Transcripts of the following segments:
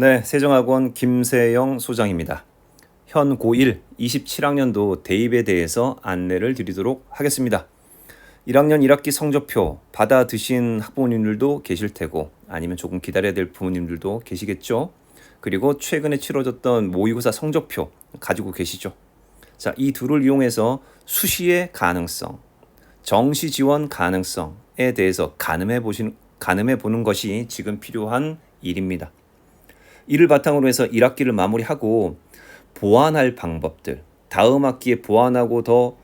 네, 세종학원 김세영 소장입니다. 현 고1 27학년도 대입에 대해서 안내를 드리도록 하겠습니다. 1학년 1학기 성적표 받아드신 학부모님들도 계실 테고 아니면 조금 기다려야 될 부모님들도 계시겠죠. 그리고 최근에 치러졌던 모의고사 성적표 가지고 계시죠. 자, 이 둘을 이용해서 수시의 가능성, 정시 지원 가능성에 대해서 가늠해 보는 것이 지금 필요한 일입니다. 이를 바탕으로 해서 1학기를 마무리하고 보완할 방법들, 다음 학기에 보완하고 더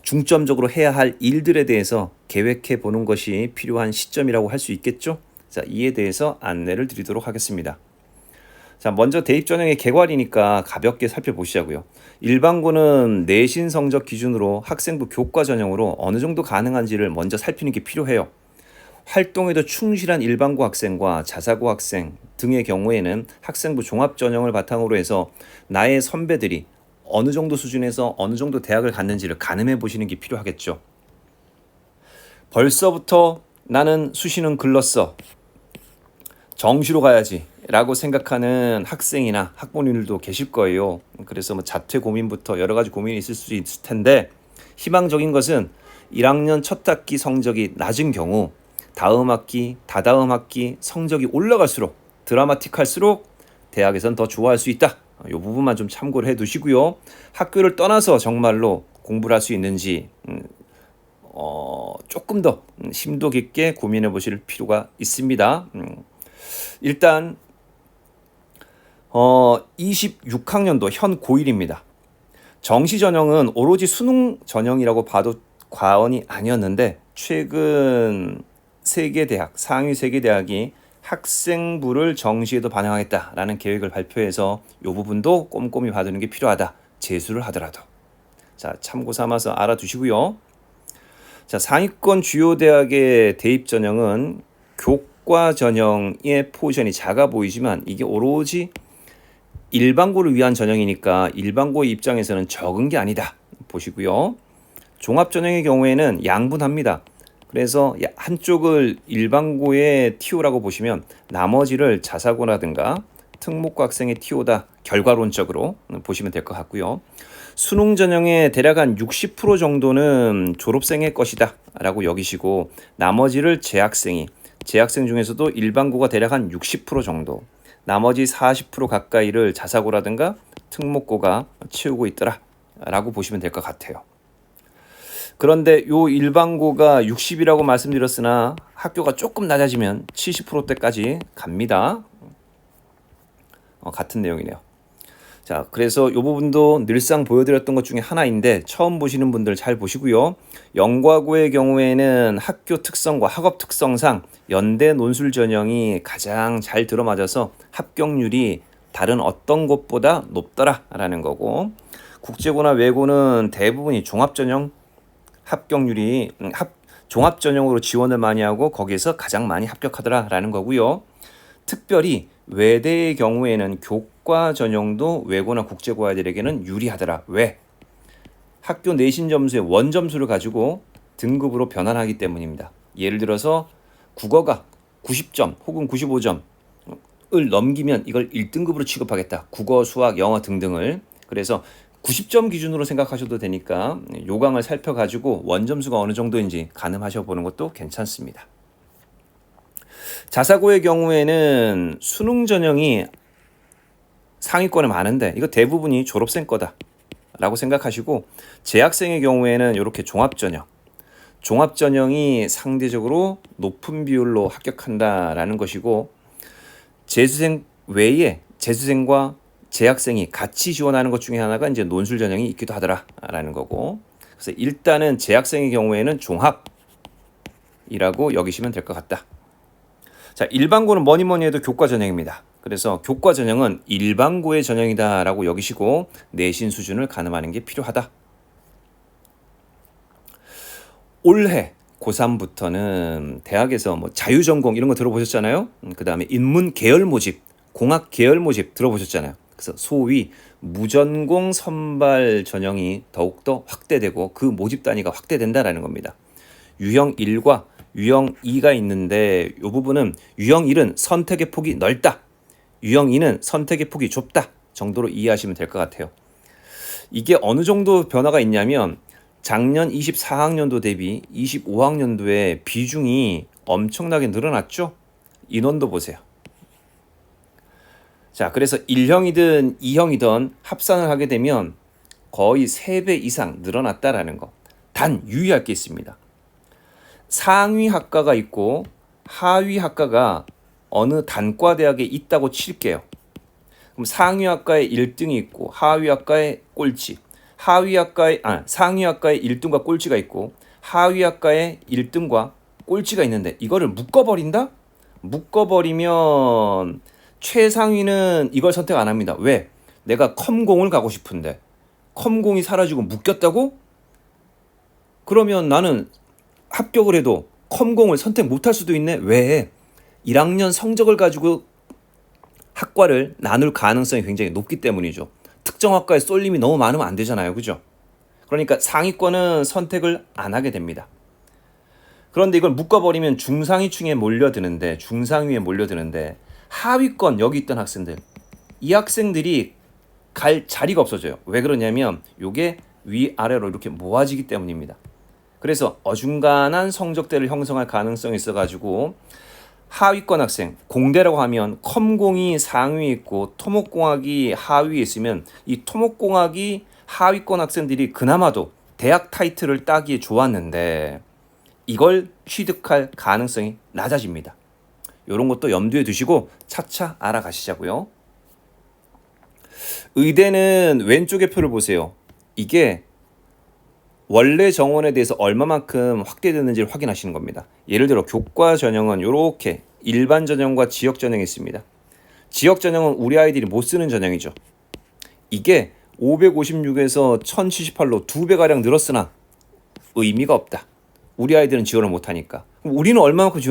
중점적으로 해야 할 일들에 대해서 계획해 보는 것이 필요한 시점이라고 할 수 있겠죠. 자, 이에 대해서 안내를 드리도록 하겠습니다. 자, 먼저 대입 전형의 개괄이니까 가볍게 살펴보시자고요. 일반고는 내신 성적 기준으로 학생부 교과 전형으로 어느 정도 가능한지를 먼저 살피는 게 필요해요. 활동에도 충실한 일반고 학생과 자사고 학생 등의 경우에는 학생부 종합 전형을 바탕으로 해서 나의 선배들이 어느 정도 수준에서 어느 정도 대학을 갔는지를 가늠해 보시는 게 필요하겠죠. 벌써부터 나는 수시는 글렀어, 정시로 가야지 라고 생각하는 학생이나 학부모님들도 계실 거예요. 그래서 자퇴 고민부터 여러 가지 고민이 있을 수 있을 텐데, 희망적인 것은 1학년 첫 학기 성적이 낮은 경우 다음 학기, 다다음 학기 성적이 올라갈수록, 드라마틱할수록 대학에선 더 좋아할 수 있다. 이 부분만 좀 참고를 해 두시고요. 학교를 떠나서 정말로 공부를 할 수 있는지 조금 더 심도 깊게 고민해 보실 필요가 있습니다. 일단 26학년도 현 고1입니다. 정시 전형은 오로지 수능 전형이라고 봐도 과언이 아니었는데, 최근 세계 대학, 상위 세계 대학이 학생부를 정시에도 반영하겠다라는 계획을 발표해서 이 부분도 꼼꼼히 봐두는 게 필요하다. 재수를 하더라도. 자, 참고 삼아서 알아두시고요. 자, 상위권 주요 대학의 대입 전형은 교과 전형의 포지션이 작아 보이지만 이게 오로지 일반고를 위한 전형이니까 일반고의 입장에서는 적은 게 아니다 보시고요. 종합 전형의 경우에는 양분합니다. 그래서 한쪽을 일반고의 TO라고 보시면 나머지를 자사고라든가 특목고 학생의 TO다, 결과론적으로 보시면 될 것 같고요. 수능 전형의 대략 한 60% 정도는 졸업생의 것이다 라고 여기시고, 나머지를 재학생 중에서도 일반고가 대략 한 60% 정도, 나머지 40% 가까이를 자사고라든가 특목고가 채우고 있더라 라고 보시면 될 것 같아요. 그런데 요 일반고가 60이라고 말씀드렸으나 학교가 조금 낮아지면 70%대까지 갑니다. 같은 내용이네요. 자, 그래서 이 부분도 늘상 보여드렸던 것 중에 하나인데 처음 보시는 분들 잘 보시고요. 영과고의 경우에는 학교 특성과 학업 특성상 연대 논술 전형이 가장 잘 들어맞아서 합격률이 다른 어떤 곳보다 높더라라는 거고, 국제고나 외고는 대부분이 종합 전형 합격률이 종합 전형으로 지원을 많이 하고 거기에서 가장 많이 합격하더라라는 거고요. 특별히 외대의 경우에는 교과 전형도 외고나 국제고 아이들에게는 유리하더라. 왜? 학교 내신 점수의 원점수를 가지고 등급으로 변환하기 때문입니다. 예를 들어서 국어가 90점 혹은 95점을 넘기면 이걸 1등급으로 취급하겠다. 국어, 수학, 영어 등등을. 그래서 90점 기준으로 생각하셔도 되니까 요강을 살펴가지고 원점수가 어느 정도인지 가늠하셔 보는 것도 괜찮습니다. 자사고의 경우에는 수능 전형이 상위권에 많은데 이거 대부분이 졸업생 거다 라고 생각하시고, 재학생의 경우에는 이렇게 종합 전형이 상대적으로 높은 비율로 합격한다라는 것이고, 재수생 외에 재수생과 재학생이 같이 지원하는 것 중에 하나가 이제 논술 전형이 있기도 하더라라는 거고, 그래서 일단은 재학생의 경우에는 종합이라고 여기시면 될 것 같다. 자, 일반고는 뭐니 해도 교과 전형입니다. 그래서 교과 전형은 일반고의 전형이다라고 여기시고 내신 수준을 가늠하는 게 필요하다. 올해 고3부터는 대학에서 자유전공 이런 거 들어보셨잖아요. 그 다음에 인문 계열 모집, 공학 계열 모집 들어보셨잖아요. 그래서 소위 무전공 선발 전형이 더욱더 확대되고 그 모집 단위가 확대된다라는 겁니다. 유형 1과 유형 2가 있는데 이 부분은 유형 1은 선택의 폭이 넓다. 유형 2는 선택의 폭이 좁다 정도로 이해하시면 될 것 같아요. 이게 어느 정도 변화가 있냐면 작년 24학년도 대비 25학년도에 비중이 엄청나게 늘어났죠. 인원도 보세요. 자, 그래서 1형이든 2형이든 합산을 하게 되면 거의 3배 이상 늘어났다라는 거. 단 유의할 게 있습니다. 상위 학과가 있고 하위 학과가 어느 단과 대학에 있다고 칠게요. 그럼 상위 학과에 1등이 있고 하위 학과에 꼴찌. 상위 학과에 1등과 꼴찌가 있고 하위 학과에 1등과 꼴찌가 있는데 이거를 묶어버린다? 묶어버리면 최상위는 이걸 선택 안 합니다. 왜? 내가 컴공을 가고 싶은데 컴공이 사라지고 묶였다고? 그러면 나는 합격을 해도 컴공을 선택 못할 수도 있네. 왜? 1학년 성적을 가지고 학과를 나눌 가능성이 굉장히 높기 때문이죠. 특정 학과에 쏠림이 너무 많으면 안 되잖아요. 그죠? 그러니까 상위권은 선택을 안 하게 됩니다. 그런데 이걸 묶어버리면 중상위층에 몰려드는데 중상위에 몰려드는데 하위권 여기 있던 학생들 이 학생들이 갈 자리가 없어져요. 왜 그러냐면 이게 위아래로 이렇게 모아지기 때문입니다. 그래서 어중간한 성적대를 형성할 가능성이 있어가지고 하위권 학생, 공대라고 하면 컴공이 상위에 있고 토목공학이 하위에 있으면 이 토목공학이 하위권 학생들이 그나마도 대학 타이틀을 따기에 좋았는데 이걸 취득할 가능성이 낮아집니다. 이런 것도 염두에 두시고 차차 알아가시자고요. 의대는 왼쪽의 표를 보세요. 이게 원래 정원에 대해서 얼마만큼 확대됐는지를 확인하시는 겁니다. 예를 들어 교과 전형은 이렇게 일반 전형과 지역 전형이 있습니다. 지역 전형은 우리 아이들이 못 쓰는 전형이죠. 이게 556에서 1078로 2배가량 늘었으나 의미가 없다. 우리 아이들은 지원을 못하니까. 그럼 우리는 얼마만큼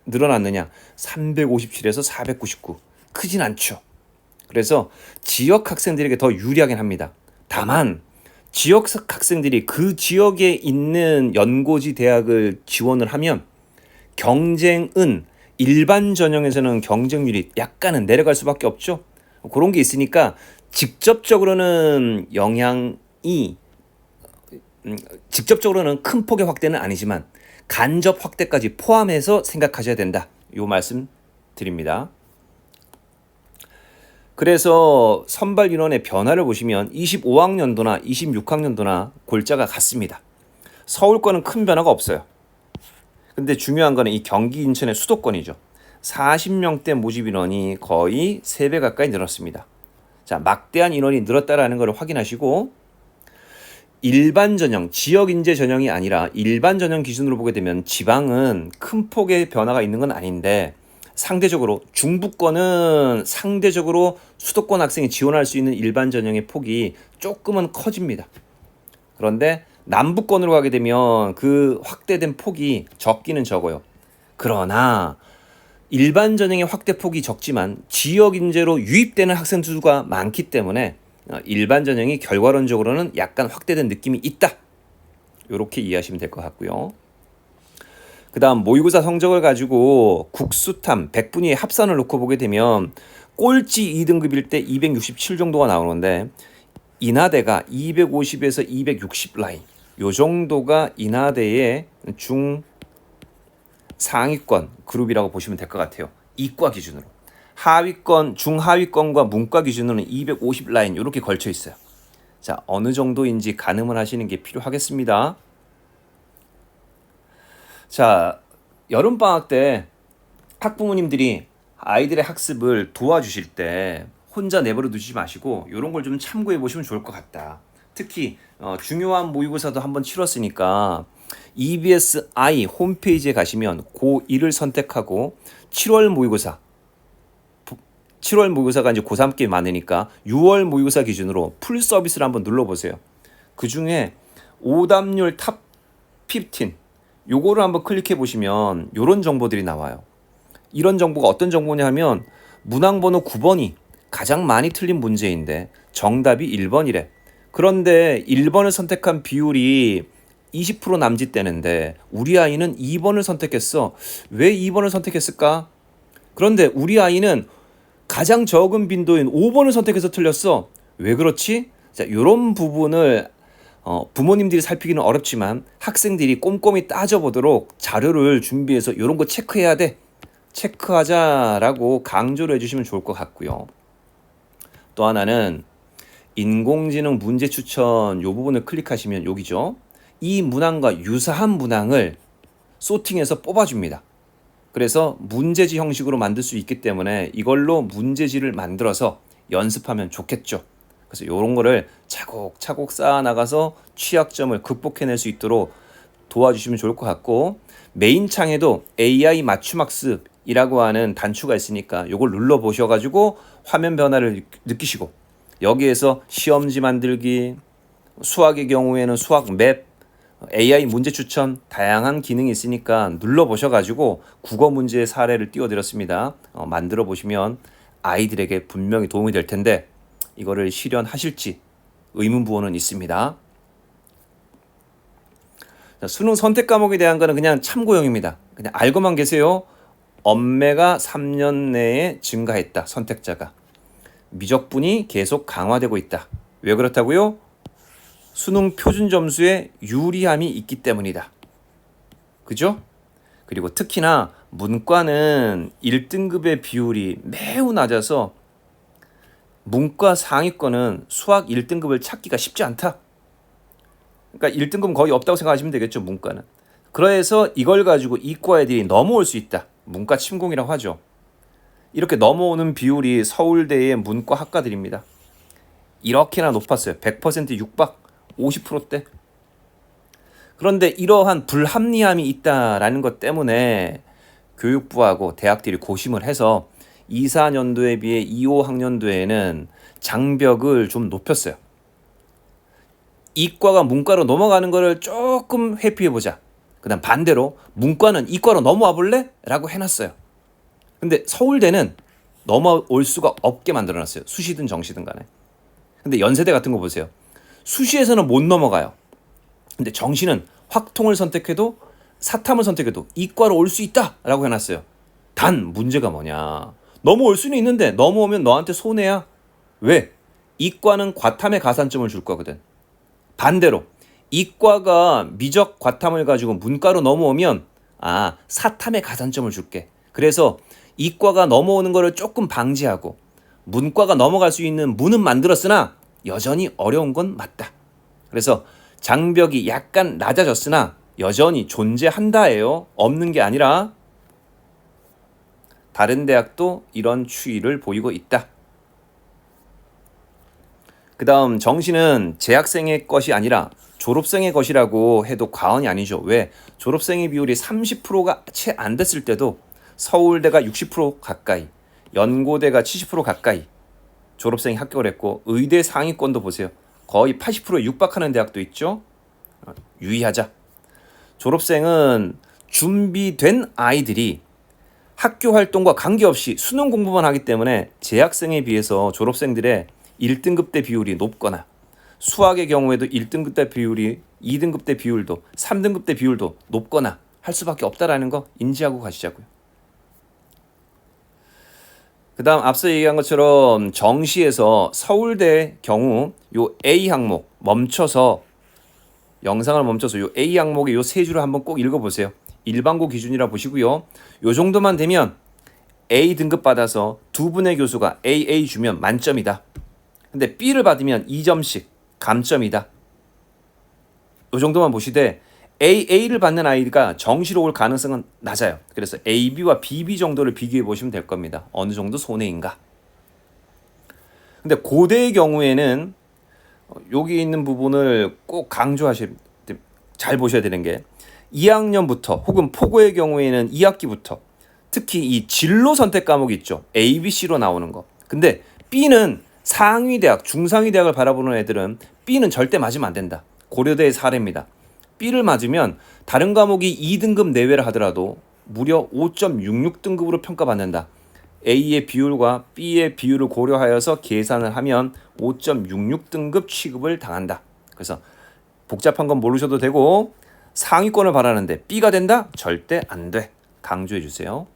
늘어났느냐? 357에서 499. 크진 않죠. 그래서 지역 학생들에게 더 유리하긴 합니다. 다만 지역 학생들이 그 지역에 있는 연고지 대학을 지원을 하면 경쟁은 일반 전형에서는 경쟁률이 약간은 내려갈 수밖에 없죠. 그런 게 있으니까 직접적으로는 큰 폭의 확대는 아니지만 간접 확대까지 포함해서 생각하셔야 된다. 요 말씀 드립니다. 그래서 선발 인원의 변화를 보시면 25학년도나 26학년도나 골자가 같습니다. 서울권은 큰 변화가 없어요. 근데 중요한 거는 이 경기 인천의 수도권이죠. 40명대 모집 인원이 거의 3배 가까이 늘었습니다. 자, 막대한 인원이 늘었다라는 걸 확인하시고 일반 전형, 지역 인재 전형이 아니라 일반 전형 기준으로 보게 되면 지방은 큰 폭의 변화가 있는 건 아닌데 상대적으로 중부권은 상대적으로 수도권 학생이 지원할 수 있는 일반 전형의 폭이 조금은 커집니다. 그런데 남부권으로 가게 되면 그 확대된 폭이 적기는 적어요. 그러나 일반 전형의 확대 폭이 적지만 지역 인재로 유입되는 학생 수가 많기 때문에 일반 전형이 결과론적으로는 약간 확대된 느낌이 있다. 이렇게 이해하시면 될 것 같고요. 그 다음 모의고사 성적을 가지고 국수탐 100분위의 합산을 놓고 보게 되면 꼴찌 2등급일 때 267 정도가 나오는데 인하대가 250에서 260 라인 요 정도가 인하대의 중상위권 그룹이라고 보시면 될 것 같아요. 이과 기준으로. 하위권, 중하위권과 문과 기준으로는 250 라인 이렇게 걸쳐 있어요. 자, 어느 정도인지 가늠을 하시는 게 필요하겠습니다. 자, 여름방학 때 학부모님들이 아이들의 학습을 도와주실 때 혼자 내버려 두지 마시고 이런 걸 좀 참고해 보시면 좋을 것 같다. 특히 중요한 모의고사도 한번 치렀으니까 EBS I 홈페이지에 가시면 고1을 선택하고 7월 모의고사가 이제 고3께 많으니까 6월 모의고사 기준으로 풀 서비스를 한번 눌러보세요. 그 중에 오답률 탑 15 요거를 한번 클릭해 보시면 요런 정보들이 나와요. 이런 정보가 어떤 정보냐 하면 문항번호 9번이 가장 많이 틀린 문제인데 정답이 1번이래. 그런데 1번을 선택한 비율이 20% 남짓되는데 우리 아이는 2번을 선택했어. 왜 2번을 선택했을까? 그런데 우리 아이는 가장 적은 빈도인 5번을 선택해서 틀렸어. 왜 그렇지? 자, 이런 부분을 부모님들이 살피기는 어렵지만 학생들이 꼼꼼히 따져보도록 자료를 준비해서 이런 거 체크해야 돼. 체크하자라고 강조를 해주시면 좋을 것 같고요. 또 하나는 인공지능 문제 추천 이 부분을 클릭하시면 여기죠. 이 문항과 유사한 문항을 소팅해서 뽑아줍니다. 그래서 문제지 형식으로 만들 수 있기 때문에 이걸로 문제지를 만들어서 연습하면 좋겠죠. 그래서 이런 거를 차곡차곡 쌓아나가서 취약점을 극복해낼 수 있도록 도와주시면 좋을 것 같고, 메인 창에도 AI 맞춤학습이라고 하는 단추가 있으니까 이걸 눌러보셔가지고 화면 변화를 느끼시고, 여기에서 시험지 만들기, 수학의 경우에는 수학 맵, AI 문제 추천 다양한 기능이 있으니까 눌러보셔가지고 국어 문제의 사례를 띄워드렸습니다. 만들어 보시면 아이들에게 분명히 도움이 될 텐데 이거를 실현하실지 의문부호는 있습니다. 자, 수능 선택 과목에 대한 거는 그냥 참고용입니다. 그냥 알고만 계세요. 엄매가 3년 내에 증가했다. 선택자가. 미적분이 계속 강화되고 있다. 왜 그렇다고요? 수능 표준 점수에 유리함이 있기 때문이다. 그죠? 그리고 특히나 문과는 1등급의 비율이 매우 낮아서 문과 상위권은 수학 1등급을 찾기가 쉽지 않다. 그러니까 1등급은 거의 없다고 생각하시면 되겠죠, 문과는. 그래서 이걸 가지고 이과 애들이 넘어올 수 있다. 문과 침공이라고 하죠. 이렇게 넘어오는 비율이 서울대의 문과 학과들입니다. 이렇게나 높았어요. 100% 육박, 50%대. 그런데 이러한 불합리함이 있다라는 것 때문에 교육부하고 대학들이 고심을 해서 2,4년도에 비해 2,5학년도에는 장벽을 좀 높였어요. 이과가 문과로 넘어가는 거를 조금 회피해보자. 그 다음 반대로 문과는 이과로 넘어와 볼래? 라고 해놨어요. 근데 서울대는 넘어올 수가 없게 만들어놨어요. 수시든 정시든 간에. 근데 연세대 같은 거 보세요. 수시에서는 못 넘어가요. 근데 정시는 확통을 선택해도 사탐을 선택해도 이과로 올 수 있다 라고 해놨어요. 단 문제가 뭐냐, 넘어올 수는 있는데 넘어오면 너한테 손해야. 왜? 이과는 과탐의 가산점을 줄 거거든. 반대로 이과가 미적 과탐을 가지고 문과로 넘어오면 사탐의 가산점을 줄게. 그래서 이과가 넘어오는 거를 조금 방지하고 문과가 넘어갈 수 있는 문은 만들었으나 여전히 어려운 건 맞다. 그래서 장벽이 약간 낮아졌으나 여전히 존재한다예요. 없는 게 아니라. 다른 대학도 이런 추이를 보이고 있다. 그 다음 정시는 재학생의 것이 아니라 졸업생의 것이라고 해도 과언이 아니죠. 왜? 졸업생의 비율이 30%가 채 안 됐을 때도 서울대가 60% 가까이, 연고대가 70% 가까이 졸업생이 합격을 했고, 의대 상위권도 보세요. 거의 80%에 육박하는 대학도 있죠. 유의하자. 졸업생은 준비된 아이들이 학교 활동과 관계없이 수능 공부만 하기 때문에 재학생에 비해서 졸업생들의 1등급 대 비율이 높거나, 수학의 경우에도 1등급 대 비율이 2등급 대 비율도 3등급 대 비율도 높거나 할 수밖에 없다라는 거 인지하고 가시자고요. 그 다음 앞서 얘기한 것처럼 정시에서 서울대 경우 요 A 항목 멈춰서, 영상을 멈춰서 요 A 항목의 요 세 줄을 한번 꼭 읽어보세요. 일반고 기준이라 보시고요. 요 정도만 되면 A 등급 받아서 두 분의 교수가 AA 주면 만점이다. 근데 B를 받으면 2점씩 감점이다. 요 정도만 보시되 AA를 받는 아이가 정시로 올 가능성은 낮아요. 그래서 AB와 BB 정도를 비교해 보시면 될 겁니다. 어느 정도 손해인가. 근데 고대의 경우에는 여기 있는 부분을 꼭 잘 보셔야 되는 게, 2학년부터 혹은 포고의 경우에는 2학기부터 특히 이 진로 선택 과목이 있죠. A, B, C로 나오는 거. 근데 B는 상위 대학, 중상위 대학을 바라보는 애들은 B는 절대 맞으면 안 된다. 고려대의 사례입니다. B를 맞으면 다른 과목이 2등급 내외를 하더라도 무려 5.66등급으로 평가받는다. A의 비율과 B의 비율을 고려하여서 계산을 하면 5.66등급 취급을 당한다. 그래서 복잡한 건 모르셔도 되고 상위권을 바라는데 B가 된다? 절대 안 돼. 강조해 주세요.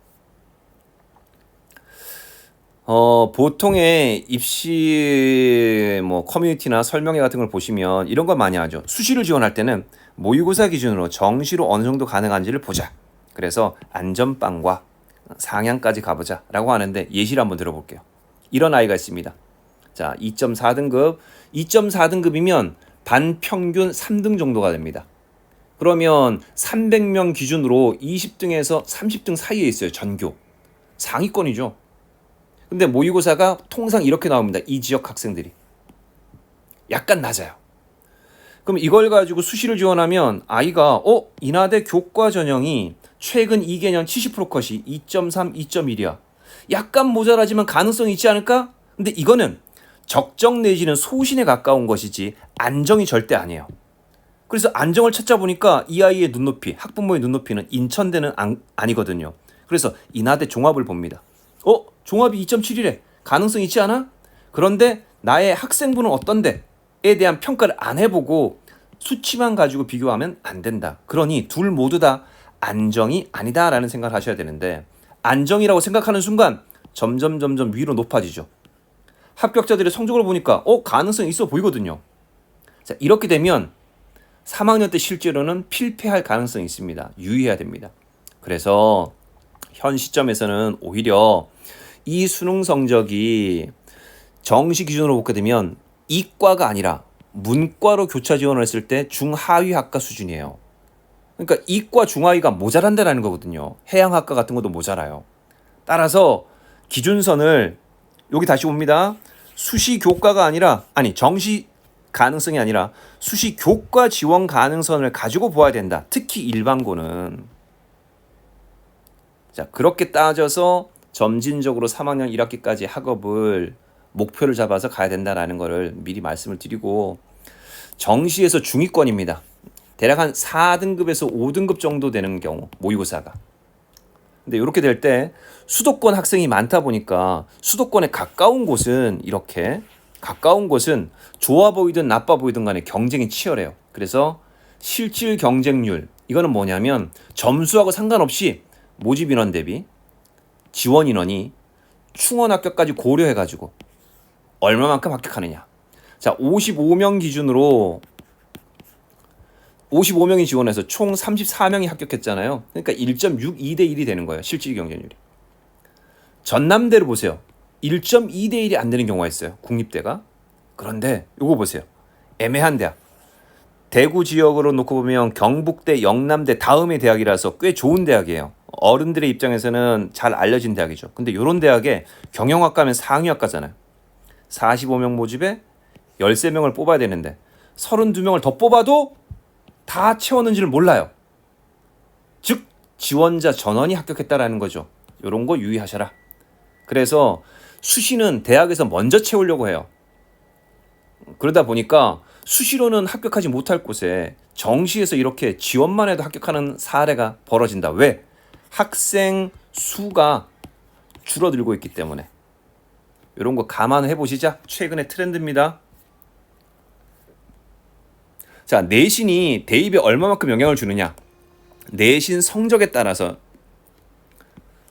보통의 입시 뭐 커뮤니티나 설명회 같은 걸 보시면 이런 걸 많이 하죠. 수시를 지원할 때는 모의고사 기준으로 정시로 어느 정도 가능한지를 보자. 그래서 안전빵과 상향까지 가보자라고 하는데 예시를 한번 들어볼게요. 이런 아이가 있습니다. 자, 2.4등급. 2.4등급이면 반 평균 3등 정도가 됩니다. 그러면 300명 기준으로 20등에서 30등 사이에 있어요. 전교. 상위권이죠. 근데 모의고사가 통상 이렇게 나옵니다. 이 지역 학생들이. 약간 낮아요. 그럼 이걸 가지고 수시를 지원하면 아이가 인하대 교과 전형이 최근 2개년 70% 컷이 2.3, 2.1이야. 약간 모자라지만 가능성이 있지 않을까? 근데 이거는 적정 내지는 소신에 가까운 것이지 안정이 절대 아니에요. 그래서 안정을 찾자 보니까 이 아이의 눈높이, 학부모의 눈높이는 인천대는 아니거든요. 그래서 인하대 종합을 봅니다. 종합이 2.7이래. 가능성 있지 않아? 그런데 나의 학생부는 어떤데? 에 대한 평가를 안 해보고 수치만 가지고 비교하면 안 된다. 그러니 둘 모두 다 안정이 아니다라는 생각을 하셔야 되는데 안정이라고 생각하는 순간 점점 위로 높아지죠. 합격자들의 성적을 보니까 가능성이 있어 보이거든요. 자, 이렇게 되면 3학년 때 실제로는 필패할 가능성이 있습니다. 유의해야 됩니다. 그래서 현 시점에서는 오히려 이 수능 성적이 정시 기준으로 보게 되면 이과가 아니라 문과로 교차 지원을 했을 때 중하위 학과 수준이에요. 그러니까 이과 중하위가 모자란다는 거거든요. 해양학과 같은 것도 모자라요. 따라서 기준선을 여기 다시 봅니다. 수시 교과가 아니라 정시 가능성이 아니라 수시 교과 지원 가능성을 가지고 보아야 된다. 특히 일반고는. 자, 그렇게 따져서 점진적으로 3학년 1학기까지 학업을 목표를 잡아서 가야 된다라는 거를 미리 말씀을 드리고 정시에서 중위권입니다. 대략 한 4등급에서 5등급 정도 되는 경우 모의고사가. 근데 이렇게 될 때 수도권 학생이 많다 보니까 수도권에 가까운 곳은 이렇게 가까운 곳은 좋아 보이든 나빠 보이든 간에 경쟁이 치열해요. 그래서 실질 경쟁률 이거는 뭐냐면 점수하고 상관없이 모집 인원 대비 지원 인원이 충원 합격까지 고려해가지고 얼마만큼 합격하느냐. 자, 55명 기준으로 55명이 지원해서 총 34명이 합격했잖아요. 그러니까 1.62대 1이 되는 거예요. 실질 경쟁률이. 전남대를 보세요. 1.2대 1이 안 되는 경우가 있어요. 국립대가. 그런데 이거 보세요. 애매한 대학. 대구 지역으로 놓고 보면 경북대, 영남대 다음의 대학이라서 꽤 좋은 대학이에요. 어른들의 입장에서는 잘 알려진 대학이죠. 근데 이런 대학에 경영학과면 상위학과잖아요. 45명 모집에 13명을 뽑아야 되는데 32명을 더 뽑아도 다 채웠는지를 몰라요. 즉 지원자 전원이 합격했다라는 거죠. 이런 거 유의하셔라. 그래서 수시는 대학에서 먼저 채우려고 해요. 그러다 보니까 수시로는 합격하지 못할 곳에 정시에서 이렇게 지원만 해도 합격하는 사례가 벌어진다. 왜? 학생 수가 줄어들고 있기 때문에. 이런 거 감안해 보시자. 최근의 트렌드입니다. 자, 내신이 대입에 얼마만큼 영향을 주느냐. 내신 성적에 따라서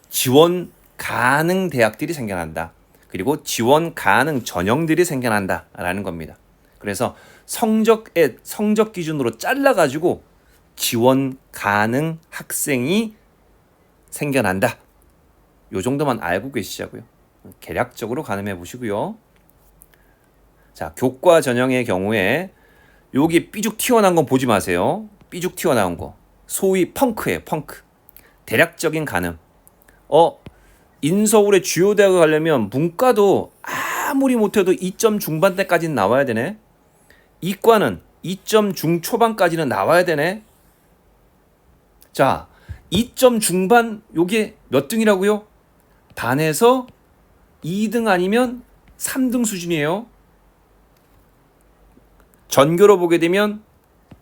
지원 가능 대학들이 생겨난다. 그리고 지원 가능 전형들이 생겨난다라는 겁니다. 그래서 성적 기준으로 잘라가지고 지원 가능 학생이 생겨난다. 요 정도만 알고 계시자고요. 계략적으로 가늠해 보시고요. 자, 교과 전형의 경우에 여기 삐죽 튀어나온 건 보지 마세요. 삐죽 튀어나온 거. 소위 펑크예요. 펑크. 대략적인 가늠. 인서울의 주요 대학을 가려면 문과도 아무리 못해도 2점 중반대까지는 나와야 되네. 이과는 2점 중초반까지는 나와야 되네. 자, 2점 중반 요게 몇 등이라고요? 반에서 2등 아니면 3등 수준이에요. 전교로 보게 되면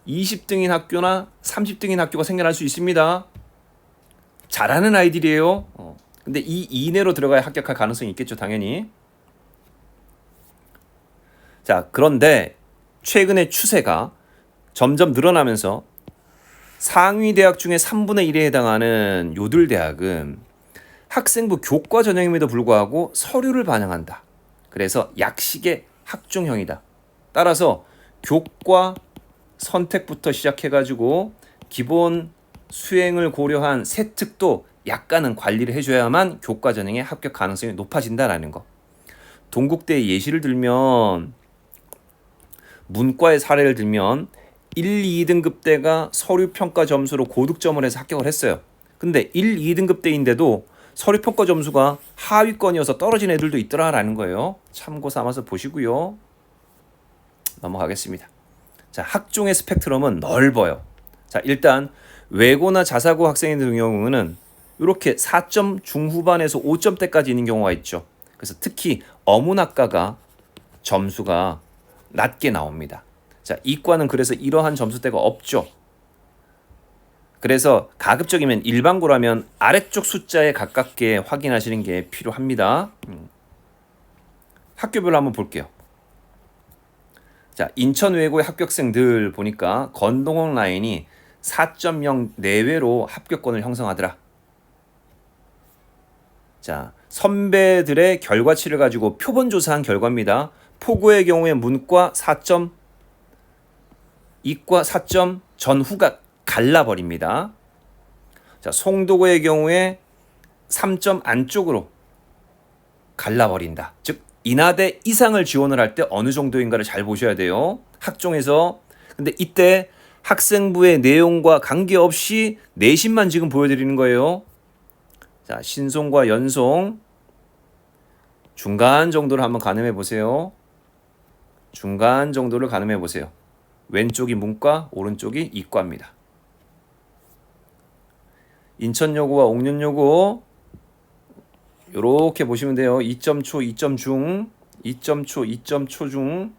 20등인 학교나 30등인 학교가 생겨날 수 있습니다. 잘하는 아이들이에요. 근데 이 이내로 들어가야 합격할 가능성이 있겠죠, 당연히. 자, 그런데 최근의 추세가 점점 늘어나면서 상위 대학 중에 3분의 1에 해당하는 요들 대학은 학생부 교과 전형임에도 불구하고 서류를 반영한다. 그래서 약식의 학종형이다. 따라서 교과 선택부터 시작해가지고 기본 수행을 고려한 세특도 약간은 관리를 해줘야만 교과 전형의 합격 가능성이 높아진다라는 거. 동국대의 예시를 들면 문과의 사례를 들면 1, 2등급 대가 서류 평가 점수로 고득점을 해서 합격을 했어요. 근데 1, 2등급 대인데도 서류 평가 점수가 하위권이어서 떨어진 애들도 있더라라는 거예요. 참고 삼아서 보시고요. 넘어가겠습니다. 자, 학종의 스펙트럼은 넓어요. 자, 일단 외고나 자사고 학생의 경우는 이렇게 4점 중후반에서 5점대까지 있는 경우가 있죠. 그래서 특히 어문학과가 점수가 낮게 나옵니다. 자, 이과는 그래서 이러한 점수대가 없죠. 그래서 가급적이면 일반고라면 아래쪽 숫자에 가깝게 확인하시는 게 필요합니다. 학교별로 한번 볼게요. 자, 인천 외고의 합격생들 보니까 건동홍 라인이 4.0 내외로 합격권을 형성하더라. 자, 선배들의 결과치를 가지고 표본 조사한 결과입니다. 포고의 경우에 문과 4점, 이과 4점, 전후가 갈라버립니다. 자, 송도고의 경우에 3점 안쪽으로 갈라버린다. 즉 인하대 이상을 지원을 할 때 어느 정도인가를 잘 보셔야 돼요. 학종에서. 근데 이때 학생부의 내용과 관계없이 내신만 지금 보여드리는 거예요. 자, 신송과 연송 중간 정도를 한번 가늠해 보세요. 중간 정도를 가늠해 보세요. 왼쪽이 문과, 오른쪽이 이과입니다. 인천여고와 옥년여고 이렇게 보시면 돼요. 2점 초, 2점 중, 2점 초, 2점 초중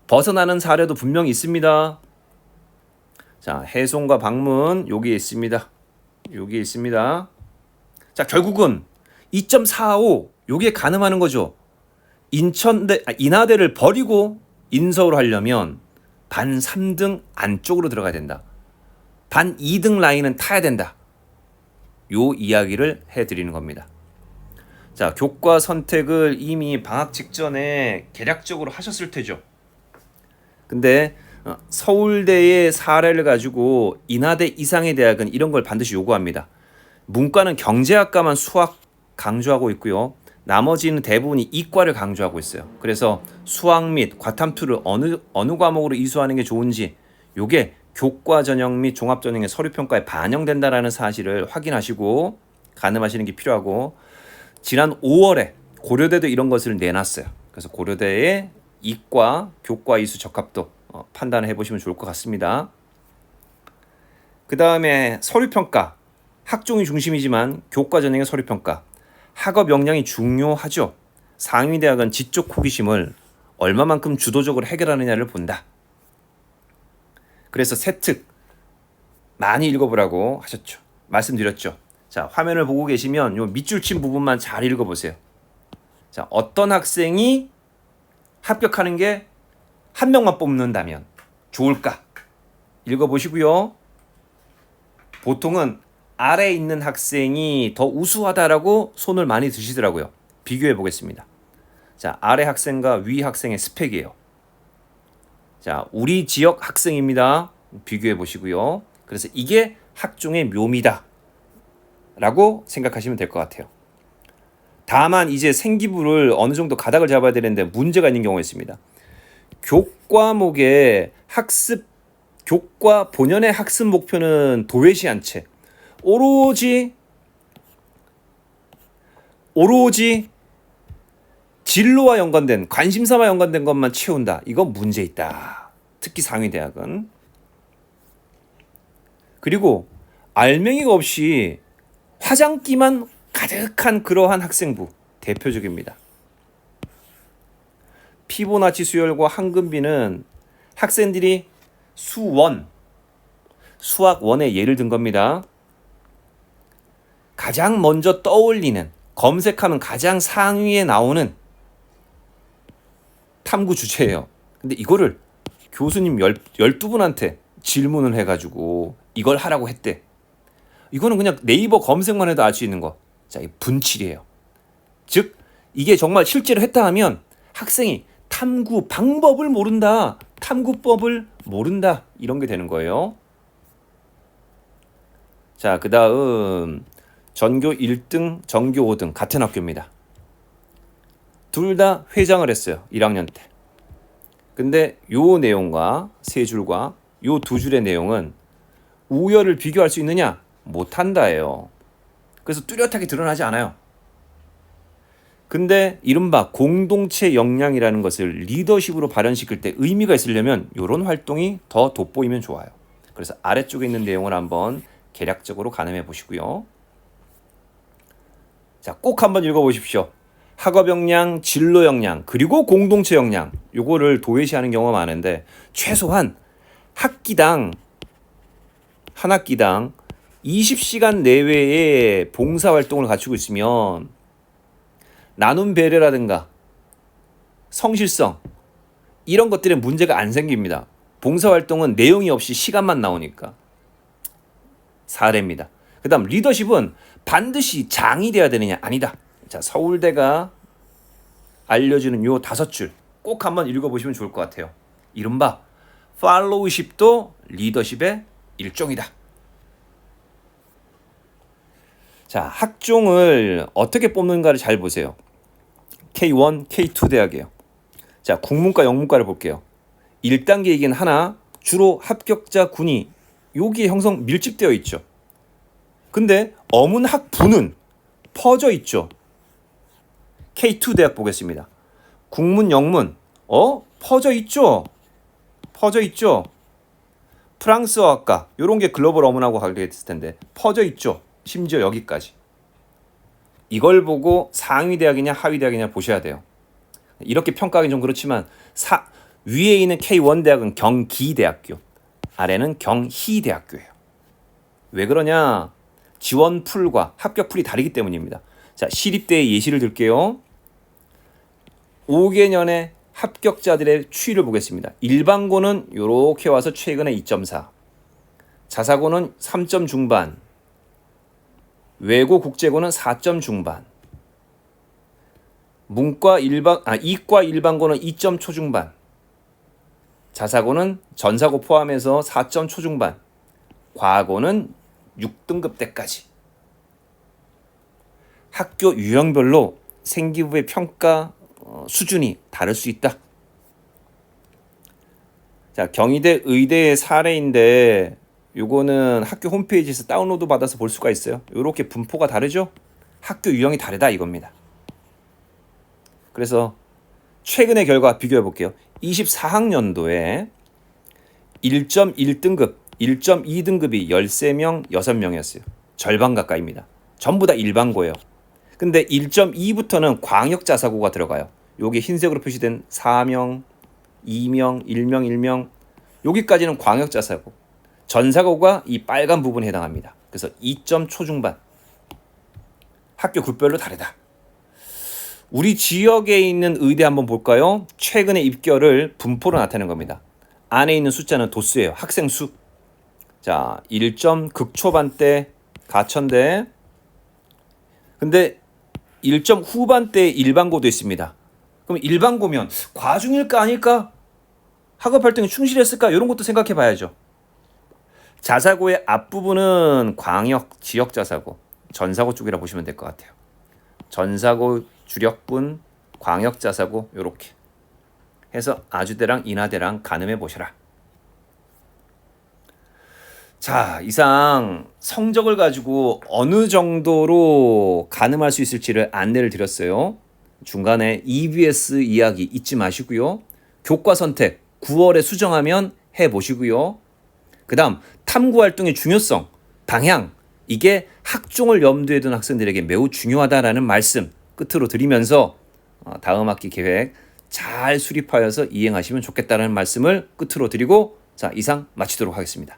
벗어나는 사례도 분명히 있습니다. 자, 해송과 방문 여기에 있습니다. 여기에 있습니다. 자, 결국은 2.45 여기에 가늠하는 거죠. 인하대를 버리고 인서울 하려면 반 3등 안쪽으로 들어가야 된다. 반 2등 라인은 타야 된다. 요 이야기를 해드리는 겁니다. 자, 교과 선택을 이미 방학 직전에 계략적으로 하셨을 테죠. 근데 서울대의 사례를 가지고 인하대 이상의 대학은 이런 걸 반드시 요구합니다. 문과는 경제학과만 수학 강조하고 있고요. 나머지는 대부분이 이과를 강조하고 있어요. 그래서 수학 및 과탐투를 어느 과목으로 이수하는 게 좋은지 요게 교과 전형 및 종합 전형의 서류 평가에 반영된다라는 사실을 확인하시고 가늠하시는 게 필요하고, 지난 5월에 고려대도 이런 것을 내놨어요. 그래서 고려대의 이과 교과 이수 적합도 판단을 해보시면 좋을 것 같습니다. 그 다음에 서류 평가, 학종이 중심이지만 교과 전형의 서류 평가, 학업 역량이 중요하죠. 상위대학은 지적 호기심을 얼마만큼 주도적으로 해결하느냐를 본다. 그래서 세특 많이 읽어보라고 하셨죠. 말씀드렸죠. 자, 화면을 보고 계시면 요 밑줄 친 부분만 잘 읽어보세요. 자, 어떤 학생이 합격하는 게 한 명만 뽑는다면 좋을까? 읽어보시고요. 보통은 아래에 있는 학생이 더 우수하다라고 손을 많이 드시더라고요. 비교해 보겠습니다. 자, 아래 학생과 위 학생의 스펙이에요. 자, 우리 지역 학생입니다. 비교해 보시고요. 그래서 이게 학종의 묘미다 라고 생각하시면 될 것 같아요. 다만 이제 생기부를 어느 정도 가닥을 잡아야 되는데 문제가 있는 경우가 있습니다. 교과목의 교과 본연의 학습 목표는 도외시 한 채 오로지 진로와 연관된, 관심사와 연관된 것만 채운다. 이건 문제 있다. 특히 상위대학은. 그리고 알맹이가 없이 화장기만 가득한 그러한 학생부 대표적입니다. 피보나치 수열과 황금비는 학생들이 수학 원의 예를 든 겁니다. 가장 먼저 떠올리는, 검색하면 가장 상위에 나오는 탐구 주제예요. 근데 이거를 교수님 12분한테 질문을 해가지고 이걸 하라고 했대. 이거는 그냥 네이버 검색만 해도 알 수 있는 거. 자, 이 분칠이에요. 즉 이게 정말 실제로 했다 하면 학생이 탐구 방법을 모른다, 탐구법을 모른다, 이런 게 되는 거예요. 자, 그 다음 전교 1등, 전교 5등 같은 학교입니다. 둘 다 회장을 했어요. 1학년 때. 근데 요 내용과 세 줄과 요 두 줄의 내용은 우열을 비교할 수 있느냐? 못한다예요. 그래서 뚜렷하게 드러나지 않아요. 근데 이른바 공동체 역량이라는 것을 리더십으로 발현시킬 때 의미가 있으려면 이런 활동이 더 돋보이면 좋아요. 그래서 아래쪽에 있는 내용을 한번 개략적으로 가늠해 보시고요. 자, 꼭 한번 읽어보십시오. 학업 역량, 진로 역량, 그리고 공동체 역량, 요거를 도외시하는 경우가 많은데 최소한 학기당 한 학기당 20시간 내외의 봉사활동을 갖추고 있으면 나눔 배려라든가 성실성 이런 것들에 문제가 안 생깁니다. 봉사활동은 내용이 없이 시간만 나오니까. 사례입니다. 그 다음 리더십은 반드시 장이 돼야 되느냐? 아니다. 자, 서울대가 알려주는 요 5줄 꼭 한번 읽어보시면 좋을 것 같아요. 이른바 팔로우십도 리더십의 일종이다. 자, 학종을 어떻게 뽑는가를 잘 보세요. K1, K2 대학이에요. 자, 국문과 영문과를 볼게요. 1단계이긴 하나 주로 합격자 군이 여기에 형성 밀집되어 있죠. 근데 어문학부는 퍼져 있죠. K2 대학 보겠습니다. 국문, 영문 퍼져 있죠. 퍼져 있죠. 프랑스어학과 이런 게 글로벌 어문하고 관계됐을 텐데 퍼져 있죠. 심지어 여기까지. 이걸 보고 상위 대학이냐 하위 대학이냐 보셔야 돼요. 이렇게 평가하기는 좀 그렇지만 위에 있는 K1 대학은 경기대학교, 아래는 경희대학교예요. 왜 그러냐? 지원 풀과 합격 풀이 다르기 때문입니다. 자, 시립대의 예시를 들게요. 5개년의 합격자들의 추이를 보겠습니다. 일반고는 이렇게 와서 최근에 2.4, 자사고는 3점 중반, 외고 국제고는 4점 중반, 이과 일반고는 2점 초중반, 자사고는 전사고 포함해서 4점 초중반, 과고는 6등급대까지. 학교 유형별로 생기부의 평가 수준이 다를 수 있다. 자, 경희대 의대의 사례인데 요거는 학교 홈페이지에서 다운로드 받아서 볼 수가 있어요. 이렇게 분포가 다르죠? 학교 유형이 다르다 이겁니다. 그래서 최근의 결과 비교해 볼게요. 24학년도에 1.1등급, 1.2등급이 13명, 6명이었어요. 절반 가까이입니다. 전부 다 일반고예요. 근데 1.2부터는 광역자사고가 들어가요. 여기 흰색으로 표시된 4명, 2명, 1명, 1명 여기까지는 광역자사고, 전사고가 이 빨간 부분에 해당합니다. 그래서 2점 초중반. 학교 grup별로 다르다. 우리 지역에 있는 의대 한번 볼까요? 최근의 입결을 분포로 나타내는 겁니다. 안에 있는 숫자는 도수예요. 학생 수. 자, 1점 극초반대 가천대. 근데 1점 후반대 일반고도 있습니다. 그럼 일반고면 과중일까 아닐까? 학업 활동에 충실했을까? 이런 것도 생각해 봐야죠. 자사고의 앞부분은 광역 지역 자사고, 전사고 쪽이라 보시면 될 것 같아요. 전사고 주력분, 광역 자사고 이렇게 해서 아주대랑 인하대랑 가늠해 보셔라. 자, 이상 성적을 가지고 어느 정도로 가늠할 수 있을지를 안내를 드렸어요. 중간에 EBS 이야기 잊지 마시고요. 교과 선택 9월에 수정하면 해보시고요. 그 다음 탐구활동의 중요성, 방향, 이게 학종을 염두에 둔 학생들에게 매우 중요하다라는 말씀 끝으로 드리면서 다음 학기 계획 잘 수립하여서 이행하시면 좋겠다는 말씀을 끝으로 드리고, 자, 이상 마치도록 하겠습니다.